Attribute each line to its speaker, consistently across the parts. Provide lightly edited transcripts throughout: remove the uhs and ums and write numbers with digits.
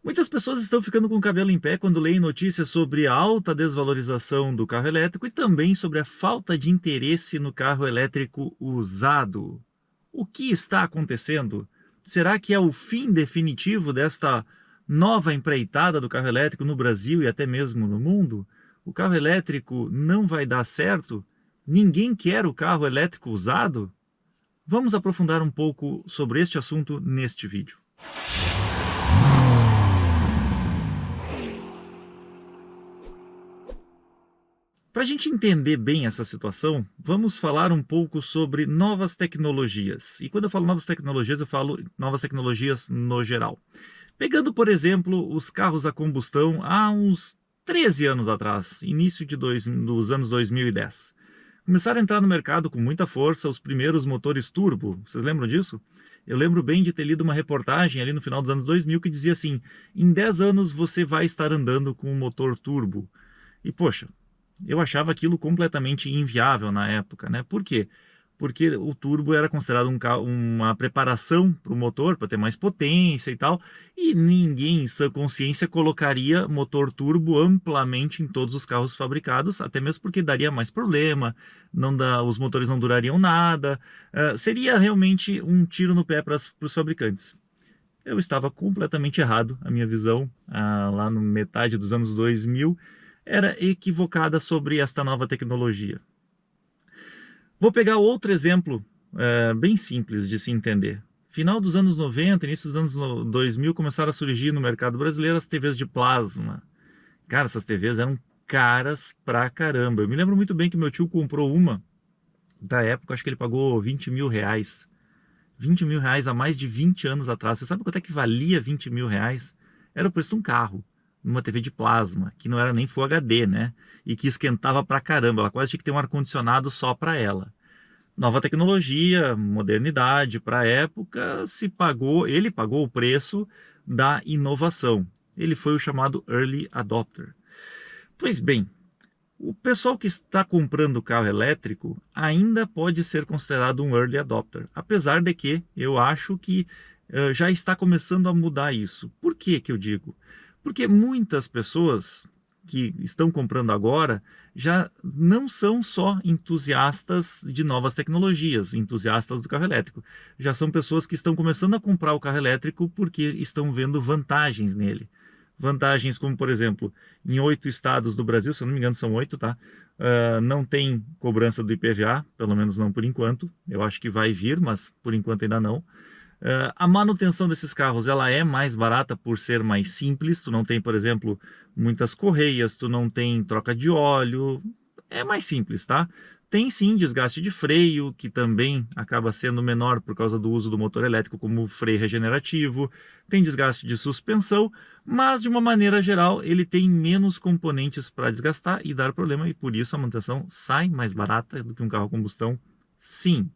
Speaker 1: Muitas pessoas estão ficando com o cabelo em pé quando leem notícias sobre a alta desvalorização do carro elétrico e também sobre a falta de interesse no carro elétrico usado. O que está acontecendo? Será que é o fim definitivo desta nova empreitada do carro elétrico no Brasil e até mesmo no mundo? O carro elétrico não vai dar certo? Ninguém quer o carro elétrico usado? Vamos aprofundar um pouco sobre este assunto neste vídeo. Para a gente entender bem essa situação, vamos falar um pouco sobre novas tecnologias. E quando eu falo novas tecnologias, eu falo novas tecnologias no geral. Pegando, por exemplo, os carros a combustão há uns 13 anos atrás, início dos anos 2010. Começaram a entrar no mercado com muita força os primeiros motores turbo. Vocês lembram disso? Eu lembro bem de ter lido uma reportagem ali no final dos anos 2000 que dizia assim: em 10 anos você vai estar andando com um motor turbo. E poxa, eu achava aquilo completamente inviável na época, né? Por quê? Porque o turbo era considerado uma preparação para o motor, para ter mais potência e tal, e ninguém em sã consciência colocaria motor turbo amplamente em todos os carros fabricados, até mesmo porque daria mais problema, os motores não durariam nada, seria realmente um tiro no pé para os fabricantes. Eu estava completamente errado, a minha visão, lá no metade dos anos 2000, era equivocada sobre esta nova tecnologia. Vou pegar outro exemplo bem simples de se entender. Final dos anos 90, início dos anos 2000, começaram a surgir no mercado brasileiro as TVs de plasma. Cara, essas TVs eram caras pra caramba. Eu me lembro muito bem que meu tio comprou uma, da época, acho que ele pagou 20 mil reais. 20 mil reais há mais de 20 anos atrás. Você sabe quanto é que valia 20 mil reais? Era o preço de um carro, numa TV de plasma, que não era nem Full HD, né? E que esquentava pra caramba. Ela quase tinha que ter um ar-condicionado só para ela. Nova tecnologia, modernidade para a época, ele pagou o preço da inovação. Ele foi o chamado early adopter. Pois bem, o pessoal que está comprando carro elétrico ainda pode ser considerado um early adopter, apesar de que eu acho que já está começando a mudar isso. Por que que eu digo? Porque muitas pessoas que estão comprando agora já não são só entusiastas de novas tecnologias, entusiastas do carro elétrico. Já são pessoas que estão começando a comprar o carro elétrico porque estão vendo vantagens nele. Vantagens como, por exemplo, em 8 estados do Brasil, se eu não me engano são 8, tá? Não tem cobrança do IPVA, pelo menos não por enquanto. Eu acho que vai vir, mas por enquanto ainda não. A manutenção desses carros ela é mais barata por ser mais simples. Tu não tem, por exemplo, muitas correias, tu não tem troca de óleo. É mais simples, tá? Tem sim desgaste de freio, que também acaba sendo menor por causa do uso do motor elétrico como freio regenerativo. Tem desgaste de suspensão, mas de uma maneira geral ele tem menos componentes para desgastar e dar problema, e por isso a manutenção sai mais barata do que um carro a combustão, sim.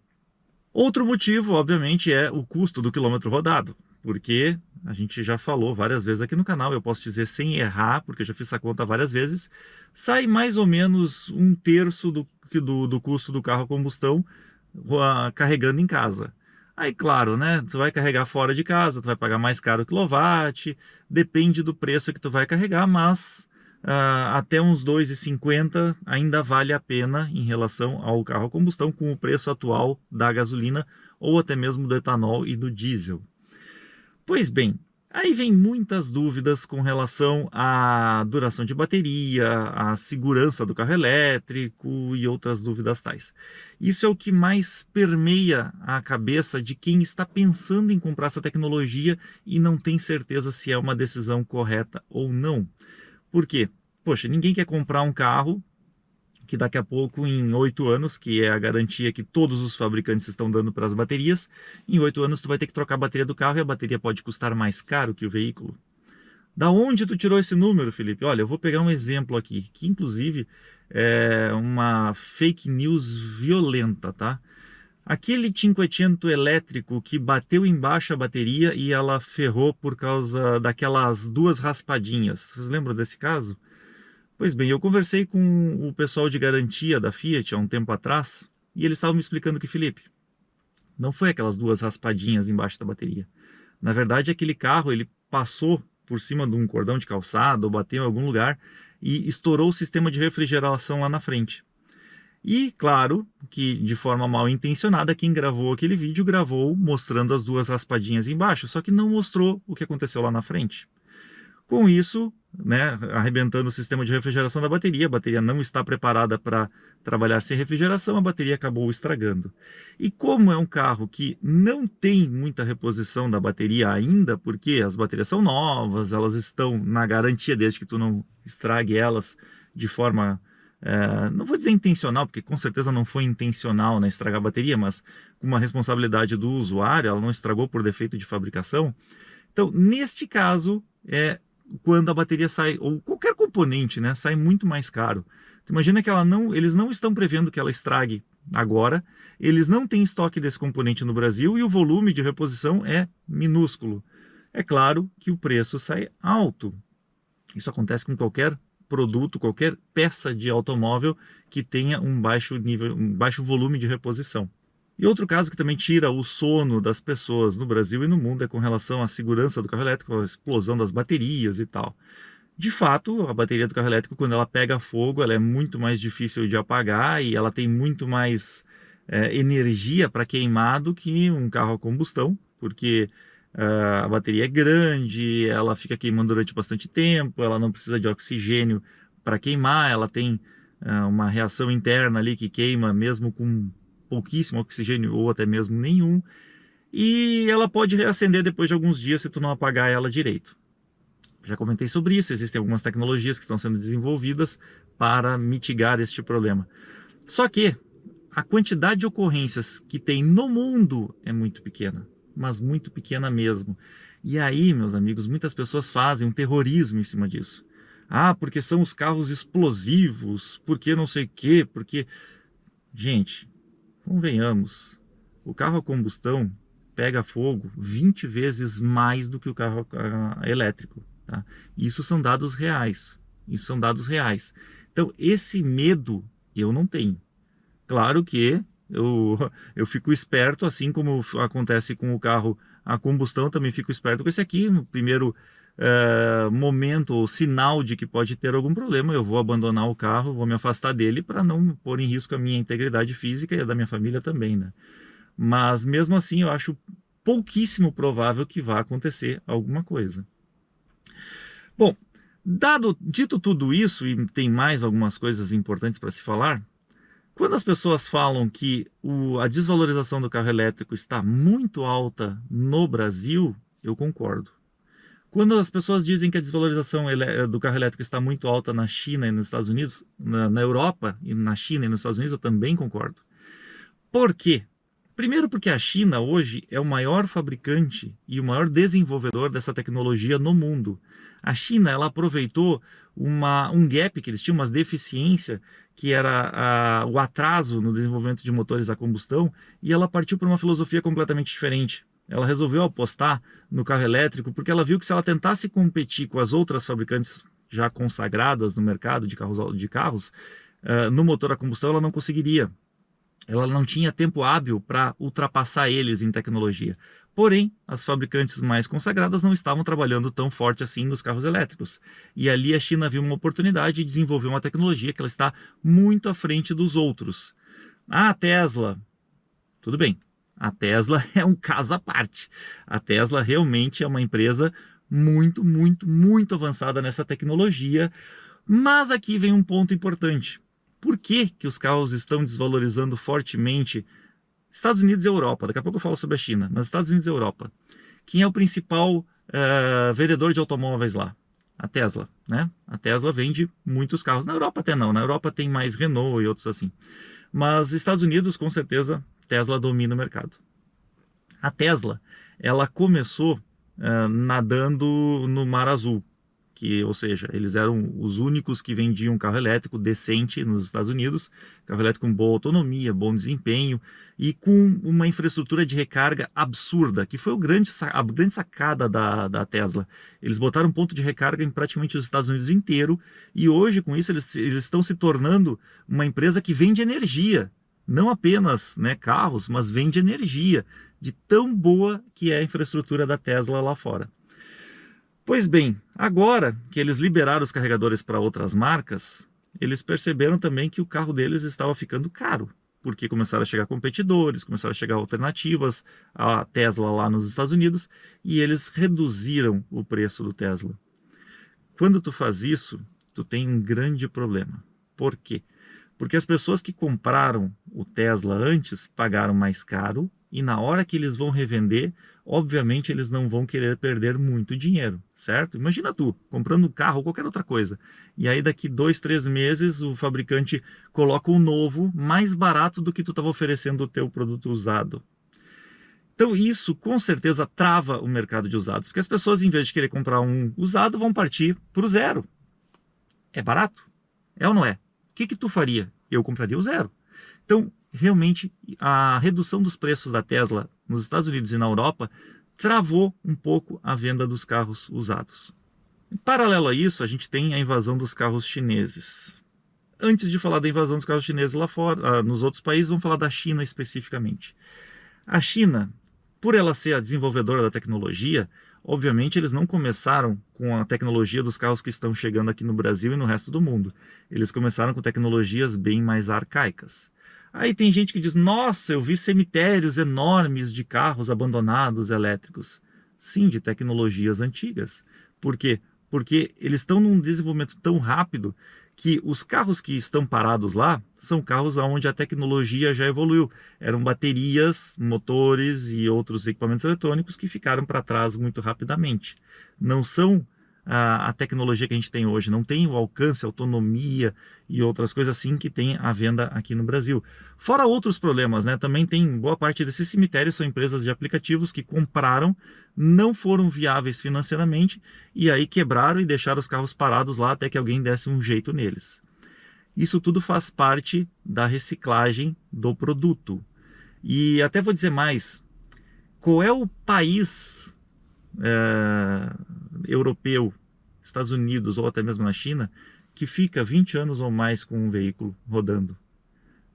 Speaker 1: Outro motivo, obviamente, é o custo do quilômetro rodado, porque a gente já falou várias vezes aqui no canal, eu posso dizer sem errar, porque eu já fiz essa conta várias vezes, sai mais ou menos um terço do custo do carro a combustão carregando em casa. Aí, claro, né? Tu vai carregar fora de casa, tu vai pagar mais caro o quilowatt, depende do preço que tu vai carregar, mas até uns 2,50 ainda vale a pena em relação ao carro a combustão com o preço atual da gasolina ou até mesmo do etanol e do diesel. Pois bem, aí vem muitas dúvidas com relação à duração de bateria, à segurança do carro elétrico e outras dúvidas tais. Isso é o que mais permeia a cabeça de quem está pensando em comprar essa tecnologia e não tem certeza se é uma decisão correta ou não. Por quê? Poxa, ninguém quer comprar um carro que daqui a pouco, em 8 anos, que é a garantia que todos os fabricantes estão dando para as baterias, em 8 anos tu vai ter que trocar a bateria do carro e a bateria pode custar mais caro que o veículo. Da onde tu tirou esse número, Felipe? Olha, eu vou pegar um exemplo aqui, que inclusive é uma fake news violenta, tá? Aquele 500 elétrico que bateu embaixo a bateria e ela ferrou por causa daquelas duas raspadinhas. Vocês lembram desse caso? Pois bem, eu conversei com o pessoal de garantia da Fiat há um tempo atrás e eles estavam me explicando que, Felipe, não foi aquelas duas raspadinhas embaixo da bateria. Na verdade, aquele carro ele passou por cima de um cordão de calçada ou bateu em algum lugar e estourou o sistema de refrigeração lá na frente. E claro que de forma mal intencionada, quem gravou aquele vídeo gravou mostrando as duas raspadinhas embaixo, só que não mostrou o que aconteceu lá na frente. Com isso, né, arrebentando o sistema de refrigeração da bateria, a bateria não está preparada para trabalhar sem refrigeração, a bateria acabou estragando. E como é um carro que não tem muita reposição da bateria ainda, porque as baterias são novas, elas estão na garantia desde que tu não estrague elas de forma, não vou dizer intencional, porque com certeza não foi intencional, né, estragar a bateria, mas com uma responsabilidade do usuário, ela não estragou por defeito de fabricação. Então, neste caso, quando a bateria sai, ou qualquer componente, né, sai muito mais caro. Tu imagina que eles não estão prevendo que ela estrague agora, eles não têm estoque desse componente no Brasil e o volume de reposição é minúsculo. É claro que o preço sai alto. Isso acontece com qualquer produto, qualquer peça de automóvel que tenha um baixo nível, um baixo volume de reposição. E outro caso que também tira o sono das pessoas no Brasil e no mundo é com relação à segurança do carro elétrico, a explosão das baterias e tal. De fato, a bateria do carro elétrico, quando ela pega fogo, ela é muito mais difícil de apagar e ela tem muito mais energia para queimar do que um carro a combustão, porque a bateria é grande, ela fica queimando durante bastante tempo, ela não precisa de oxigênio para queimar, ela tem uma reação interna ali que queima mesmo com pouquíssimo oxigênio ou até mesmo nenhum, e ela pode reacender depois de alguns dias se tu não apagar ela direito. Já comentei sobre isso, existem algumas tecnologias que estão sendo desenvolvidas para mitigar este problema. Só que a quantidade de ocorrências que tem no mundo é muito pequena, mas muito pequena mesmo. E aí, meus amigos, muitas pessoas fazem um terrorismo em cima disso. Ah, porque são os carros explosivos, porque não sei o quê, porque... Gente, convenhamos, o carro a combustão pega fogo 20 vezes mais do que o carro elétrico. Tá? Isso são dados reais. Isso são dados reais. Então, esse medo eu não tenho. Claro que eu fico esperto, assim como acontece com o carro a combustão, também fico esperto com esse aqui. No primeiro momento ou sinal de que pode ter algum problema, eu vou abandonar o carro, vou me afastar dele para não pôr em risco a minha integridade física e a da minha família também, né? Mas mesmo assim, eu acho pouquíssimo provável que vá acontecer alguma coisa. Bom, dito tudo isso, e tem mais algumas coisas importantes para se falar, quando as pessoas falam que a desvalorização do carro elétrico está muito alta no Brasil, eu concordo. Quando as pessoas dizem que a desvalorização do carro elétrico está muito alta na China e nos Estados Unidos, na Europa e na China e nos Estados Unidos, eu também concordo. Por quê? Primeiro porque a China hoje é o maior fabricante e o maior desenvolvedor dessa tecnologia no mundo. A China, ela aproveitou um gap que eles tinham, uma deficiência, que era o atraso no desenvolvimento de motores a combustão, e ela partiu para uma filosofia completamente diferente. Ela resolveu apostar no carro elétrico porque ela viu que se ela tentasse competir com as outras fabricantes já consagradas no mercado de carros no motor a combustão, ela não conseguiria. Ela não tinha tempo hábil para ultrapassar eles em tecnologia. Porém, as fabricantes mais consagradas não estavam trabalhando tão forte assim nos carros elétricos. E ali a China viu uma oportunidade de desenvolver uma tecnologia que ela está muito à frente dos outros. A Tesla, tudo bem. A Tesla é um caso à parte. A Tesla realmente é uma empresa muito, muito, muito avançada nessa tecnologia. Mas aqui vem um ponto importante. Por que os carros estão desvalorizando fortemente Estados Unidos e Europa? Daqui a pouco eu falo sobre a China, mas Estados Unidos e Europa. Quem é o principal vendedor de automóveis lá? A Tesla, né? A Tesla vende muitos carros. Na Europa até não. Na Europa tem mais Renault e outros assim. Mas Estados Unidos, com certeza, Tesla domina o mercado. A Tesla, ela começou nadando no Mar Azul, ou seja, eles eram os únicos que vendiam carro elétrico decente nos Estados Unidos, carro elétrico com boa autonomia, bom desempenho e com uma infraestrutura de recarga absurda, que foi a grande sacada da Tesla. Eles botaram um ponto de recarga em praticamente os Estados Unidos inteiro e hoje, com isso, eles estão se tornando uma empresa que vende energia, não apenas carros, mas vende energia, de tão boa que é a infraestrutura da Tesla lá fora. Pois bem, agora que eles liberaram os carregadores para outras marcas, eles perceberam também que o carro deles estava ficando caro, porque começaram a chegar competidores, começaram a chegar alternativas à Tesla lá nos Estados Unidos, e eles reduziram o preço do Tesla. Quando tu faz isso, tu tem um grande problema. Por quê? Porque as pessoas que compraram o Tesla antes pagaram mais caro e na hora que eles vão revender, obviamente eles não vão querer perder muito dinheiro, certo? Imagina tu comprando um carro ou qualquer outra coisa e aí daqui 2, 3 meses o fabricante coloca um novo mais barato do que tu estava oferecendo o teu produto usado. Então isso com certeza trava o mercado de usados, porque as pessoas em vez de querer comprar um usado vão partir para o zero. É barato? É ou não é? O que tu faria? Eu compraria o zero. Então, realmente, a redução dos preços da Tesla nos Estados Unidos e na Europa travou um pouco a venda dos carros usados. Em paralelo a isso, a gente tem a invasão dos carros chineses. Antes de falar da invasão dos carros chineses lá fora, nos outros países, vamos falar da China especificamente. A China, por ela ser a desenvolvedora da tecnologia, obviamente eles não começaram com a tecnologia dos carros que estão chegando aqui no Brasil e no resto do mundo. Eles começaram com tecnologias bem mais arcaicas. Aí tem gente que diz, nossa, eu vi cemitérios enormes de carros abandonados elétricos. Sim, de tecnologias antigas. Por quê? Porque eles estão num desenvolvimento tão rápido que os carros que estão parados lá são carros onde a tecnologia já evoluiu. Eram baterias, motores e outros equipamentos eletrônicos que ficaram para trás muito rapidamente. Não são a tecnologia que a gente tem hoje, não tem o alcance, autonomia e outras coisas assim que tem à venda aqui no Brasil. Fora outros problemas, né? Também tem boa parte desses cemitérios são empresas de aplicativos que compraram, não foram viáveis financeiramente e aí quebraram e deixaram os carros parados lá até que alguém desse um jeito neles. Isso tudo faz parte da reciclagem do produto. E até vou dizer mais, qual é o país europeu, Estados Unidos ou até mesmo na China, que fica 20 anos ou mais com um veículo rodando?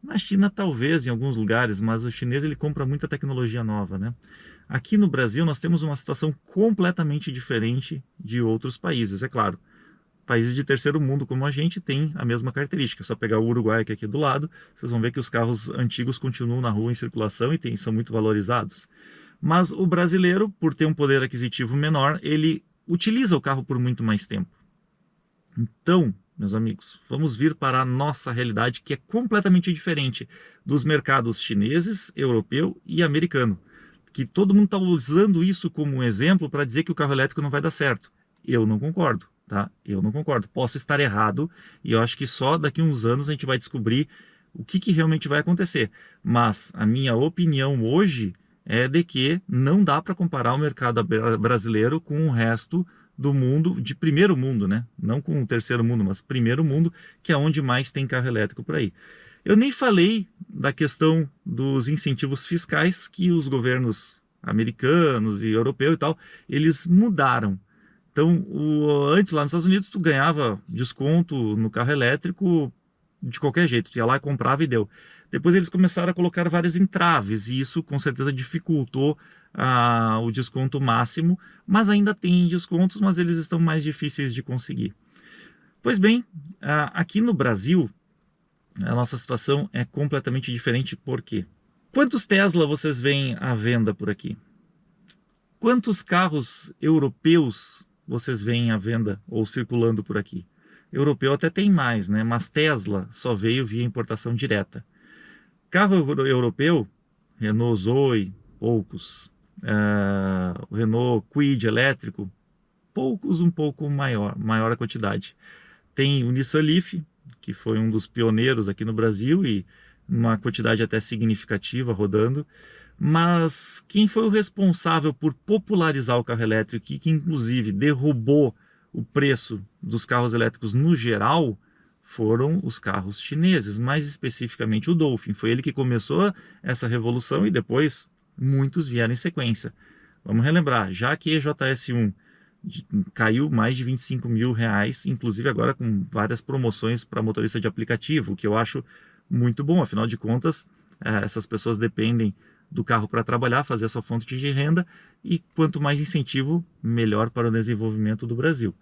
Speaker 1: Na China talvez, em alguns lugares, mas o chinês ele compra muita tecnologia nova, né? Aqui no Brasil nós temos uma situação completamente diferente de outros países, é claro. Países de terceiro mundo como a gente tem a mesma característica. É só pegar o Uruguai que é aqui do lado, vocês vão ver que os carros antigos continuam na rua em circulação e são muito valorizados. Mas o brasileiro, por ter um poder aquisitivo menor, ele utiliza o carro por muito mais tempo. Então, meus amigos, vamos vir para a nossa realidade, que é completamente diferente dos mercados chineses, europeu e americano. Que todo mundo está usando isso como um exemplo para dizer que o carro elétrico não vai dar certo. Eu não concordo, tá? Eu não concordo. Posso estar errado e eu acho que só daqui a uns anos a gente vai descobrir o que realmente vai acontecer. Mas a minha opinião hoje é de que não dá para comparar o mercado brasileiro com o resto do mundo, de primeiro mundo, né? Não com o terceiro mundo, mas primeiro mundo, que é onde mais tem carro elétrico por aí. Eu nem falei da questão dos incentivos fiscais que os governos americanos e europeus e tal, eles mudaram. Então, antes lá nos Estados Unidos, tu ganhava desconto no carro elétrico de qualquer jeito, tu ia lá, comprava e deu. Depois eles começaram a colocar várias entraves e isso com certeza dificultou o desconto máximo, mas ainda tem descontos, mas eles estão mais difíceis de conseguir. Pois bem, aqui no Brasil, a nossa situação é completamente diferente. Por quê? Quantos Tesla vocês veem à venda por aqui? Quantos carros europeus vocês veem à venda ou circulando por aqui? Europeu até tem mais, né? Mas Tesla só veio via importação direta. Carro europeu, Renault Zoe, poucos. O Renault Kwid elétrico, poucos, um pouco maior a quantidade. Tem o Nissan Leaf, que foi um dos pioneiros aqui no Brasil e uma quantidade até significativa rodando. Mas quem foi o responsável por popularizar o carro elétrico e que inclusive derrubou o preço dos carros elétricos no geral foram os carros chineses, mais especificamente o Dolphin. Foi ele que começou essa revolução e depois muitos vieram em sequência. Vamos relembrar, já que EJS1 caiu mais de 25 mil reais, inclusive agora com várias promoções para motorista de aplicativo, o que eu acho muito bom, afinal de contas, essas pessoas dependem do carro para trabalhar, fazer essa fonte de renda, e quanto mais incentivo, melhor para o desenvolvimento do Brasil.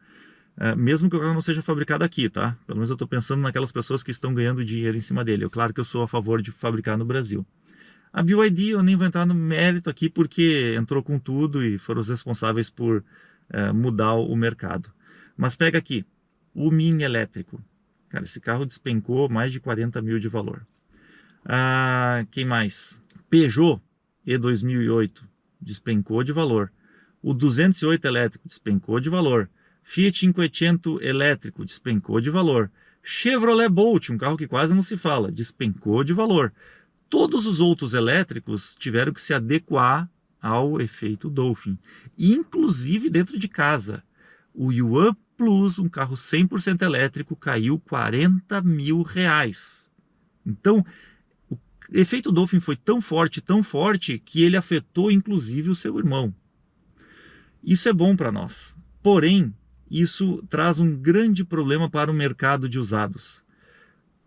Speaker 1: Mesmo que o carro não seja fabricado aqui, tá? Pelo menos eu estou pensando naquelas pessoas que estão ganhando dinheiro em cima dele. Claro que eu sou a favor de fabricar no Brasil. A BYD eu nem vou entrar no mérito aqui porque entrou com tudo e foram os responsáveis por mudar o mercado. Mas pega aqui, o Mini elétrico. Cara, esse carro despencou mais de 40 mil de valor. Quem mais? Peugeot E2008 despencou de valor. O 208 elétrico despencou de valor. Fiat 500 elétrico despencou de valor. Chevrolet Bolt, um carro que quase não se fala, despencou de valor. Todos os outros elétricos tiveram que se adequar ao efeito Dolphin, inclusive dentro de casa. O Yuan Plus, um carro 100% elétrico, caiu 40 mil reais. Então, o efeito Dolphin foi tão forte, que ele afetou inclusive o seu irmão. Isso é bom para nós, porém, isso traz um grande problema para o mercado de usados.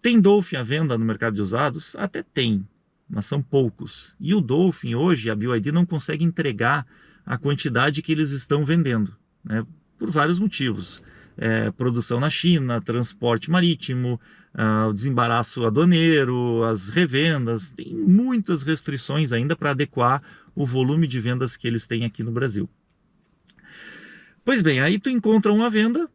Speaker 1: Tem Dolphin à venda no mercado de usados? Até tem, mas são poucos. E o Dolphin hoje, a BYD não consegue entregar a quantidade que eles estão vendendo, né? Por vários motivos. Produção na China, transporte marítimo, o desembaraço aduaneiro, as revendas. Tem muitas restrições ainda para adequar o volume de vendas que eles têm aqui no Brasil. Pois bem, aí tu encontra uma venda,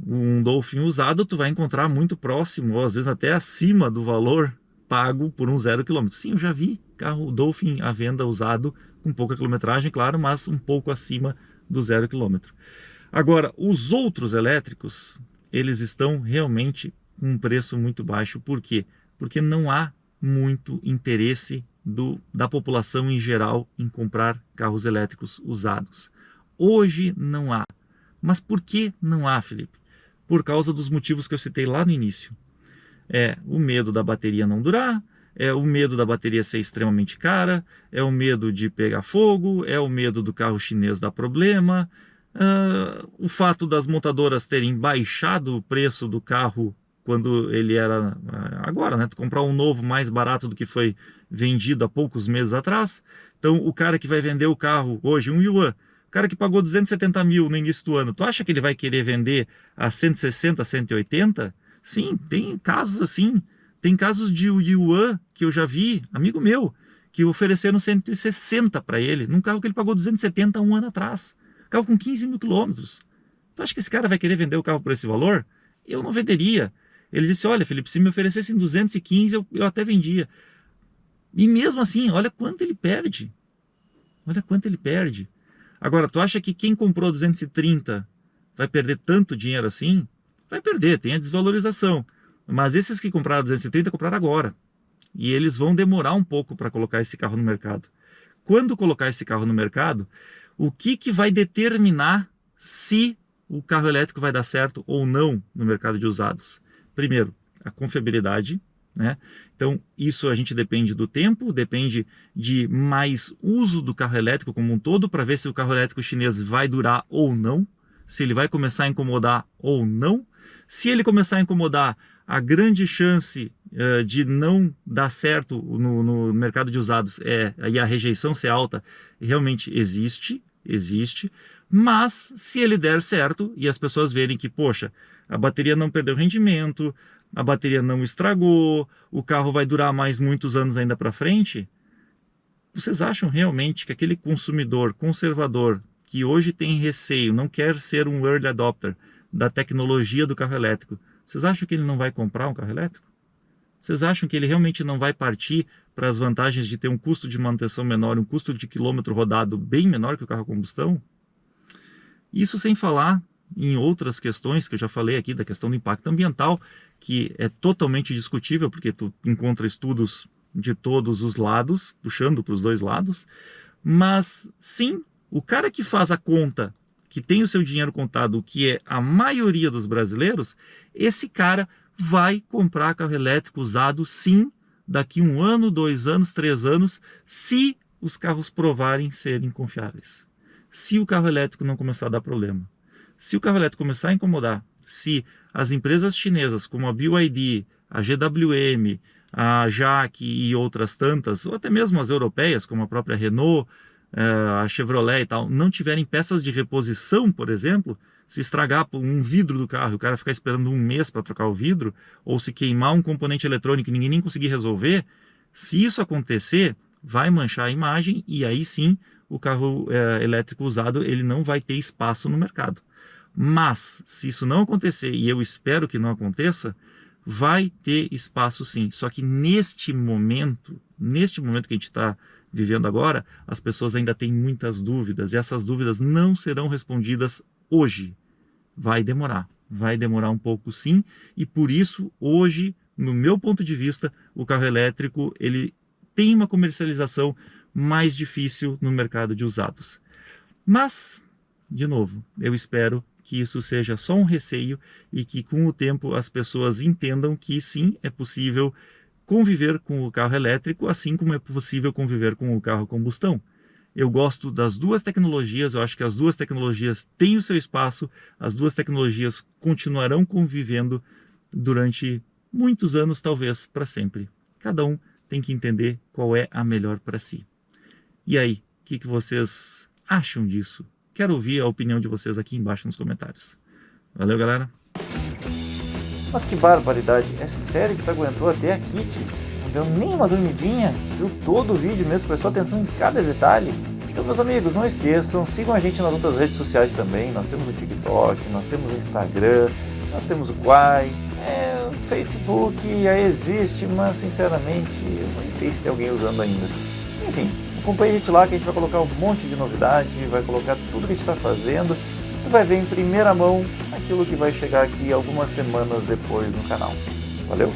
Speaker 1: um Dolphin usado, tu vai encontrar muito próximo, ou às vezes até acima do valor pago por um 0 km. Sim, eu já vi carro Dolphin à venda usado, com pouca quilometragem, claro, mas um pouco acima do 0 km. Agora, os outros elétricos, eles estão realmente com um preço muito baixo. Por quê? Porque não há muito interesse da população em geral em comprar carros elétricos usados. Hoje não há. Mas por que não há, Felipe? Por causa dos motivos que eu citei lá no início. O medo da bateria não durar, o medo da bateria ser extremamente cara, o medo de pegar fogo, o medo do carro chinês dar problema, o fato das montadoras terem baixado o preço do carro quando ele era agora, né? Tu comprar um novo mais barato do que foi vendido há poucos meses atrás. Então o cara que vai vender o carro hoje, um Yuan, o cara que pagou 270 mil no início do ano, tu acha que ele vai querer vender a 160, 180? Sim, tem casos assim. Tem casos de Yuan que eu já vi, amigo meu, que ofereceram 160 para ele, num carro que ele pagou 270 um ano atrás. Carro com 15 mil quilômetros. Tu acha que esse cara vai querer vender o carro por esse valor? Eu não venderia. Ele disse, olha, Felipe, se me oferecessem 215, eu até vendia. E mesmo assim, olha quanto ele perde. Olha quanto ele perde. Agora, tu acha que quem comprou 230 vai perder tanto dinheiro assim? Vai perder, tem a desvalorização. Mas esses que compraram 230, compraram agora. E eles vão demorar um pouco para colocar esse carro no mercado. Quando colocar esse carro no mercado, o que vai determinar se o carro elétrico vai dar certo ou não no mercado de usados? Primeiro, a confiabilidade, né? Então, isso a gente depende do tempo, depende de mais uso do carro elétrico como um todo, para ver se o carro elétrico chinês vai durar ou não, se ele vai começar a incomodar ou não. Se ele começar a incomodar, a grande chance de não dar certo no mercado de usados e a rejeição ser alta realmente existe, mas se ele der certo e as pessoas verem que, poxa, a bateria não perdeu rendimento, a bateria não estragou, o carro vai durar mais muitos anos ainda para frente, vocês acham realmente que aquele consumidor conservador que hoje tem receio, não quer ser um early adopter da tecnologia do carro elétrico, vocês acham que ele não vai comprar um carro elétrico? Vocês acham que ele realmente não vai partir para as vantagens de ter um custo de manutenção menor, um custo de quilômetro rodado bem menor que o carro a combustão? Isso sem falar em outras questões que eu já falei aqui, da questão do impacto ambiental, que é totalmente discutível, porque tu encontra estudos de todos os lados, puxando para os dois lados, mas sim, o cara que faz a conta, que tem o seu dinheiro contado, que é a maioria dos brasileiros, esse cara vai comprar carro elétrico usado sim, daqui 1 ano, 2 anos, 3 anos, se os carros provarem serem confiáveis. Se o carro elétrico não começar a dar problema. Se o carro elétrico começar a incomodar, se as empresas chinesas como a BYD, a GWM, a Jaque e outras tantas, ou até mesmo as europeias, como a própria Renault, a Chevrolet e tal, não tiverem peças de reposição, por exemplo, se estragar um vidro do carro, o cara ficar esperando um mês para trocar o vidro, ou se queimar um componente eletrônico e ninguém nem conseguir resolver, se isso acontecer, vai manchar a imagem e aí sim o carro elétrico usado ele não vai ter espaço no mercado. Mas, se isso não acontecer, e eu espero que não aconteça, vai ter espaço sim. Só que neste momento que a gente está vivendo agora, as pessoas ainda têm muitas dúvidas, e essas dúvidas não serão respondidas hoje. Vai demorar um pouco sim, e por isso, hoje, no meu ponto de vista, o carro elétrico, ele tem uma comercialização mais difícil no mercado de usados. Mas, de novo, eu espero que isso seja só um receio e que com o tempo as pessoas entendam que sim, é possível conviver com o carro elétrico, assim como é possível conviver com o carro a combustão. Eu gosto das duas tecnologias, eu acho que as duas tecnologias têm o seu espaço, as duas tecnologias continuarão convivendo durante muitos anos, talvez para sempre. Cada um tem que entender qual é a melhor para si. E aí, o que vocês acham disso? Quero ouvir a opinião de vocês aqui embaixo nos comentários. Valeu, galera!
Speaker 2: Mas que barbaridade, é sério que tu aguentou até aqui, tio? Não deu nem uma dormidinha? Viu todo o vídeo mesmo, prestou atenção em cada detalhe? Então, meus amigos, não esqueçam, sigam a gente nas outras redes sociais também. Nós temos o TikTok, nós temos o Instagram, nós temos o Quai, o Facebook existe, mas sinceramente eu nem sei se tem alguém usando ainda. Enfim, acompanhe a gente lá que a gente vai colocar um monte de novidade, vai colocar tudo que a gente está fazendo. Tu vai ver em primeira mão aquilo que vai chegar aqui algumas semanas depois no canal. Valeu!